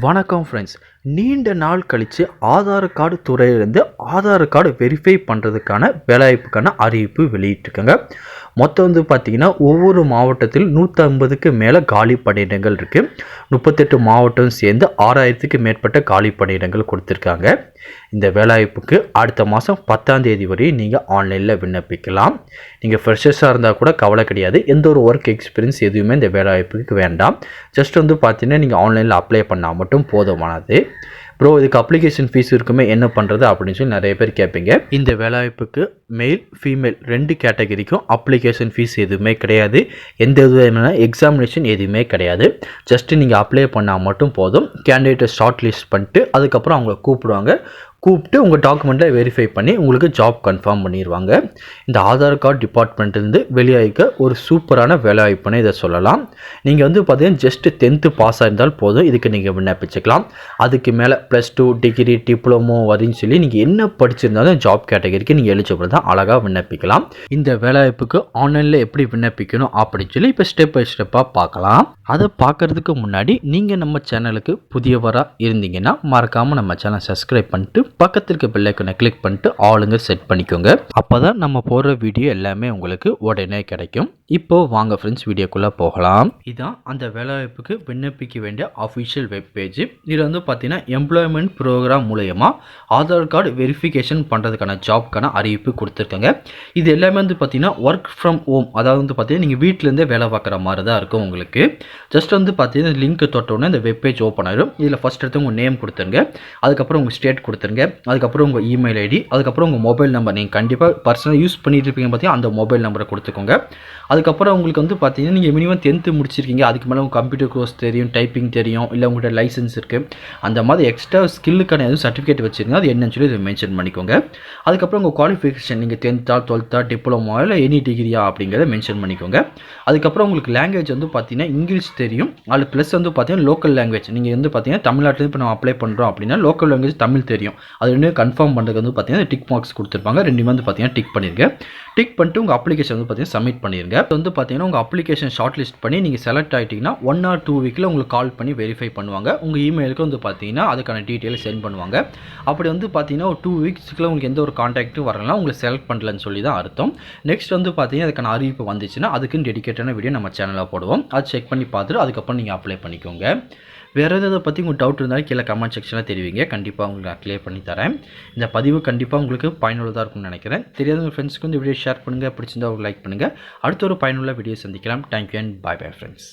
வணக்கம் ஃப்ரெண்ட்ஸ். நீண்ட நாள் கழித்து ஆதார் கார்டு துறையிலேருந்து ஆதார் கார்டு வெரிஃபை பண்ணுறதுக்கான வேலைவாய்ப்புக்கான அறிவிப்பு வெளியிட்டிருக்காங்க. மொத்தம் பார்த்திங்கன்னா ஒவ்வொரு மாவட்டத்தில் 150க்கு மேலே காலி பணியிடங்கள் இருக்குது. 38 மாவட்டம் சேர்ந்து 6000க்கு மேற்பட்ட காலி பணியிடங்கள் கொடுத்துருக்காங்க. இந்த வேலைவாய்ப்புக்கு அடுத்த மாதம் 10ஆம் தேதி வரை நீங்கள் ஆன்லைனில் விண்ணப்பிக்கலாம். நீங்கள் ஃப்ரெஷர்ஸாக இருந்தால் கூட கவலை கிடையாது. எந்த ஒரு ஒர்க் எக்ஸ்பீரியன்ஸ் எதுவுமே இந்த வேலைவாய்ப்புக்கு வேண்டாம். ஜஸ்ட் பார்த்தீங்கன்னா நீங்கள் ஆன்லைனில் அப்ளை பண்ணால் மட்டும் போதுமானது. ப்ரோ, இதுக்கு அப்ளிகேஷன் ஃபீஸ் இருக்குமே, என்ன பண்ணுறது அப்படின்னு சொல்லி நிறைய பேர் கேட்பீங்க. இந்த வேலைவாய்ப்புக்கு மேல் ஃபீமேல் 2 கேட்டகரிக்கும் அப்ளிகேஷன் ஃபீஸ் எதுவுமே கிடையாது. எந்த விதமான எக்ஸாமினேஷன் எதுவுமே கிடையாது. ஜஸ்ட்டு நீங்கள் அப்ளை பண்ணால் மட்டும் போதும். கேண்டிடேட்டை ஷார்ட் லிஸ்ட் பண்ணிட்டு அதுக்கப்புறம் அவங்கள கூப்பிட்டு உங்கள் டாக்குமெண்ட்டில் வெரிஃபை பண்ணி உங்களுக்கு ஜாப் கன்ஃபார்ம் பண்ணிடுவாங்க. இந்த ஆதார் கார்டு டிபார்ட்மெண்ட்லேருந்து வெளியாகிக்க ஒரு சூப்பரான வேலைவாய்ப்புன்னு இதை சொல்லலாம். நீங்கள் பார்த்தீங்கன்னா ஜஸ்ட்டு 10th பாஸ் ஆகிருந்தால் போதும், இதுக்கு நீங்கள் விண்ணப்பிச்சுக்கலாம். அதுக்கு மேலே +2 டிகிரி டிப்ளமோ வரைன்னு சொல்லி நீங்கள் என்ன படிச்சிருந்தாலும் ஜாப் கேட்டகரிக்கு நீங்கள் எலிஜிபிள் தான், அழகாக விண்ணப்பிக்கலாம். இந்த வேலைவாய்ப்புக்கு ஆன்லைனில் எப்படி விண்ணப்பிக்கணும் அப்படின்னு சொல்லி இப்போ ஸ்டெப் பை ஸ்டெப்பாக பார்க்கலாம். அதை பார்க்குறதுக்கு முன்னாடி நீங்கள் நம்ம சேனலுக்கு புதியவராக இருந்தீங்கன்னா மறக்காமல் நம்ம சேனல் சப்ஸ்கிரைப் பண்ணிட்டு பக்கத்தில் இருக்க பெல் ஐகானை கிளிக் பண்ணிட்டு ஆளுங்க செட் பண்ணிக்கோங்க. அப்போதான் நம்ம போடுற வீடியோ எல்லாமே உங்களுக்கு உடனே கிடைக்கும். இப்போ வாங்க ஃப்ரெண்ட்ஸ், வீடியோக்குள்ளே போகலாம். இதுதான் அந்த வேலைவாய்ப்புக்கு விண்ணப்பிக்க வேண்டிய அஃபிஷியல் வெப் பேஜ். இதில் பார்த்தீங்கன்னா எம்ப்ளாய்மெண்ட் ப்ரோக்ராம் மூலயமா ஆதார் கார்டு வெரிஃபிகேஷன் பண்ணுறதுக்கான ஜாப்க்கான அறிவிப்பு கொடுத்துருக்காங்க. இது எல்லாமே பார்த்தீங்கன்னா ஒர்க் ஃப்ரம் ஹோம், அதாவது பார்த்தீங்கன்னா நீங்கள் வீட்டிலேருந்தே வேலை பார்க்குற மாதிரி தான் இருக்கும் உங்களுக்கு. ஜஸ்ட் பார்த்தீங்கன்னா லிங்க் தொட்டோன்னே இந்த வெப் பேஜ் ஓப்பன் ஆயிடும். இதில் ஃபஸ்ட் எடுத்து உங்கள் நேம் கொடுத்துருங்க, அதுக்கப்புறம் உங்கள் ஸ்டேட் கொடுத்துருங்க, அதுக்கப்புறம் உங்கள் இமெயில் ஐடி, அதுக்கப்புறம் உங்கள் மொபைல் நம்பர். நீங்கள் கண்டிப்பாக பர்சனல் யூஸ் பண்ணிட்டு இருப்பீங்க பார்த்தீங்கன்னா அந்த மொபைல் நம்பரை கொடுத்துக்கோங்க. அதுக்கப்புறம் உங்களுக்கு பார்த்தீங்கன்னா நீங்கள் மினிமம் 10th முடிச்சிருக்கீங்க, அதுக்கு மேலே உங்கள் கம்ப்யூட்டர் கோர்ஸ் தெரியும், டைப்பிங் தெரியும், இல்லை உங்கள்கிட்ட லைசன்ஸ் இருக்குது, அந்த மாதிரி எக்ஸ்ட்ரா ஸ்கில்லுக்கான எதுவும் சர்டிஃபிகேட் வச்சுருங்க, அது என்னன்னு சொல்லி இதை மென்ஷன் பண்ணிக்கோங்க. அதுக்கப்புறம் உங்கள் குவாலிஃபிகேஷன் நீங்கள் 10th 12th டிப்ளமோ இல்லை எனி டிகிரியா அப்படிங்கிறத மென்ஷன் பண்ணிக்கோங்க. அதுக்கப்புறம் உங்களுக்கு லாங்குவேஜ் பார்த்தீங்கன்னா இங்கிலீஷ் தெரியும், அது ப்ளஸ் பார்த்தீங்கன்னா லோக்கல் லாங்குவேஜ். நீங்கள் பார்த்தீங்கன்னா தமிழ்நாட்டில் இப்போ நம்ம அப்ளை பண்ணுறோம் அப்படின்னா லோக்கல் லாங்குவேஜ் தமிழ் தெரியும். அது ரெண்டும் கன்ஃபார்ம் பண்ணுறது பார்த்தீங்கன்னா டிக் மார்க்ஸ் கொடுத்துருப்பாங்க. ரெண்டுமே பார்த்தீங்கன்னா டிக் பண்ணிருங்க. டிக் பண்ணிட்டு உங்கள் அப்ளிகேஷன் பார்த்தீங்கன்னா சப்மிட் பண்ணிருங்க. பார்த்தீங்கன்னா உங்கள் அப்ளிகேஷன் ஷார்ட் லிஸ்ட் பண்ணி நீங்கள் செலக்ட் ஆகிட்டீங்கன்னா 1 or 2 வீக்கில் உங்களுக்கு கால் பண்ணி வெரிஃபை பண்ணுவாங்க. உங்கள் இமெயிலுக்கு பார்த்தீங்கன்னா அதுக்கான டீட்டெயில் சென்ட் பண்ணுவாங்க. அப்படி பார்த்தீங்கன்னா ஒரு 2 வீக்ஸ்க்குள்ள உங்களுக்கு எந்த ஒரு கான்டாக்ட்டும் வரலாம், உங்களை செலக்ட் பண்ணலன்னு சொல்லி தான் அர்த்தம். நெக்ஸ்ட் பார்த்தீங்கன்னா அதுக்கான அறிவிப்பு வந்துச்சுன்னா அதுக்குன்னு டெடிகேட்டான வீடியோ நம்ம சேனலில் போடுவோம். அது செக் பண்ணி பார்த்துட்டு அதுக்கப்புறம் நீங்கள் அப்ளை பண்ணிக்கோங்க. வேறு எதை பற்றி உங்களுக்கு டவுட் இருந்தாலும் கீழே கமெண்ட் செக்ஷனில் தெரிவிங்க, கண்டிப்பாக உங்களுக்கு நான் கிளியர் பண்ணி தரேன். இந்த பதிவு கண்டிப்பாக உங்களுக்கு பயனுள்ளதாக இருக்கும்னு நினைக்கிறேன். தெரியாத ஃப்ரெண்ட்ஸ்க்கு இந்த வீடியோ ஷேர் பண்ணுங்கள், பிடிச்சிருந்தா ஒரு லைக் பண்ணுங்கள். அடுத்த ஒரு பயனுள்ள வீடியோ சந்திக்கலாம். Thank you and bye bye friends.